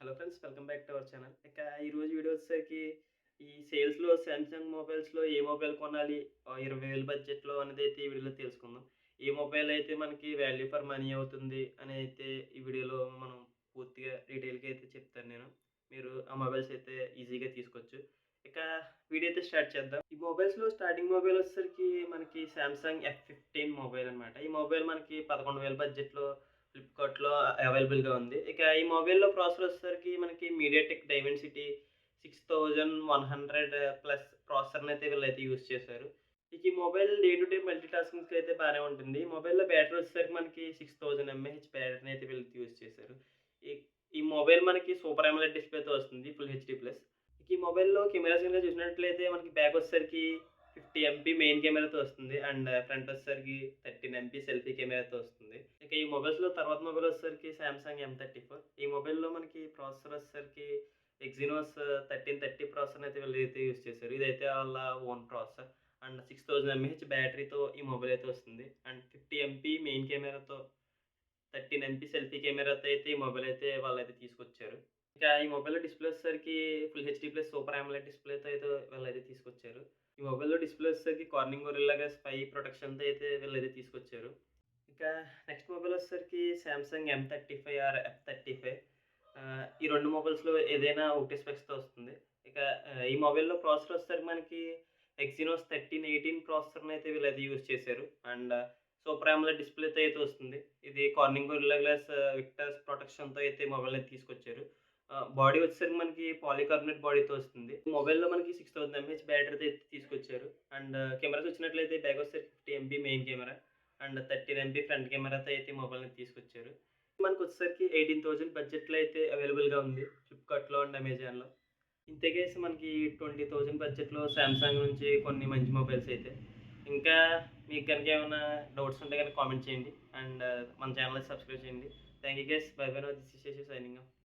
Hello friends, welcome back to our channel. ఇక ఈరోజు video వచ్చేసరికి ఈ సేల్స్‌లో సామ్‌సంగ్ మొబైల్స్‌లో ఏ మొబైల్ కొనాలి 20,000 బడ్జెట్‌లో అనేదైతే ఈ వీడియోలో తెలుసుకుందాం. ఏ మొబైల్ అయితే మనకి వాల్యూ ఫర్ మనీ అవుతుంది అని అయితే ఈ వీడియోలో మనం పూర్తిగా డీటెయిల్‌గా అయితే చెప్తాను నేను. మీరు ఆ మొబైల్స్ అయితే ఈజీగా తీసుకోవచ్చు. ఇక వీడియో అయితే స్టార్ట్ చేద్దాం. ఈ మొబైల్స్‌లో స్టార్టింగ్ మొబైల్ వచ్చేసరికి మనకి సామ్‌సంగ్ ఎఫ్15 మొబైల్ అనమాట. ఈ మొబైల్ మనకి 11,000 బడ్జెట్‌లో ఫ్లిప్‌కార్ట్‌లో అవైలబుల్‌గా ఉంది. ఇక ఈ మొబైల్‌లో ప్రాసెసర్ వచ్చేసరికి మనకి మీడియాటెక్ డైమెన్సిటీ 6100 ప్లస్ ప్రాసెసర్‌నైతే వీళ్ళైతే యూజ్ చేశారు. ఇక ఈ mobile day to day multi టాస్కింగ్‌కి అయితే బానే ఉంటుంది. ఈ మొబైల్‌లో బ్యాటరీ వచ్చేసరికి మనకి 6000 ఎంఏహెచ్ బ్యాటరీని అయితే వీళ్ళు యూజ్ చేశారు. ఈ ఈ మొబైల్ మనకి సూపర్ అమోలెడ్ డిస్‌ప్లేతో వస్తుంది. Full HD plus. ఇక ఈ మొబైల్‌లో కెమెరాస్ గనుక చూసినట్లయితే మనకి బ్యాక్ వచ్చేసరికి 50 ఎంపీ మెయిన్ కెమెరాతో వస్తుంది. అండ్ ఫ్రంట్ వచ్చేసరికి 13 ఎంపీ సెల్ఫీ కెమెరాతో వస్తుంది. ఇక ఈ మొబైల్స్‌లో తర్వాత మొబైల్ వచ్చేసరికి సామ్‌సంగ్ ఎం34. ఈ మొబైల్‌లో మనకి ప్రాసెసర్ వచ్చేసరికి ఎక్సినోస్ 1330 ప్రాసెసర్‌నైతే వీళ్ళైతే యూజ్ చేశారు. ఇదైతే వాళ్ళ ఓన్ ప్రాసెసర్. అండ్ 6000 ఎంఏహెచ్ బ్యాటరీతో ఈ మొబైల్ అయితే వస్తుంది. అండ్ 50 ఎంపీ మెయిన్ కెమెరాతో 13 ఎంపీ సెల్ఫీ కెమెరాతో అయితే ఈ మొబైల్ అయితే వాళ్ళైతే తీసుకొచ్చారు. ఇక ఈ మొబైల్‌లో డిస్‌ప్లే వచ్చేసరికి full HD plus super AMOLED డిస్‌ప్లేతో అయితే వీళ్ళైతే తీసుకొచ్చారు. ఈ మొబైల్‌లో డిస్‌ప్లే వచ్చేసరికి కార్నింగ్ గొరిల్లా గ్లాస్ 5 ప్రొటెక్షన్‌తో అయితే వీళ్ళైతే తీసుకొచ్చారు. ఇక నెక్స్ట్ మొబైల్ వచ్చేసరికి సామ్‌సంగ్ ఎం35 ఆర్ ఎఫ్35. ఈ 2 మొబైల్స్‌లో ఏదైనా ఒకటే స్పెక్స్‌తో వస్తుంది. ఇక ఈ మొబైల్‌లో ప్రాసెసర్ వచ్చేసరికి మనకి ఎక్సినోస్ 1318 ప్రాసెసర్‌నైతే వీళ్ళైతే యూజ్ చేశారు. అండ్ సూపర్ అమోలెడ్ డిస్‌ప్లేతో అయితే వస్తుంది. ఇది కార్నింగ్ గొరిల్లా గ్లాస్ విక్టర్స్ ప్రొటెక్షన్‌తో అయితే మొబైల్ అయితే తీసుకొచ్చారు. బాడీ వచ్చేసరికి మనకి పాలికార్బోనేట్ బాడీతో వస్తుంది. మొబైల్‌లో మనకి 6000 ఎంఏహెచ్ బ్యాటరీతో అయితే తీసుకొచ్చారు. అండ్ కెమెరాస్ వచ్చినట్లయితే బ్యాక్ వచ్చేసరికి 50 MP main camera and 13 MP front కెమెరాతో అయితే మొబైల్‌ని తీసుకొచ్చారు. మనకొచ్చేసరికి 18,000 బడ్జెట్‌లో అయితే అవైలబుల్‌గా ఉంది ఫ్లిప్‌కార్ట్‌లో అండ్ అమెజాన్‌లో. ఇంతకేసి మనకి 20,000 బడ్జెట్‌లో సామ్‌సంగ్ నుంచి కొన్ని మంచి మొబైల్స్ అయితే. ఇంకా మీకు గనుక ఏమైనా డౌట్స్ ఉంటే గనుక కామెంట్ చేయండి. అండ్ మన ఛానెల్‌ని సబ్స్క్రైబ్ చేయండి. Thank you guys. Bye bye now. This is Shashi signing of.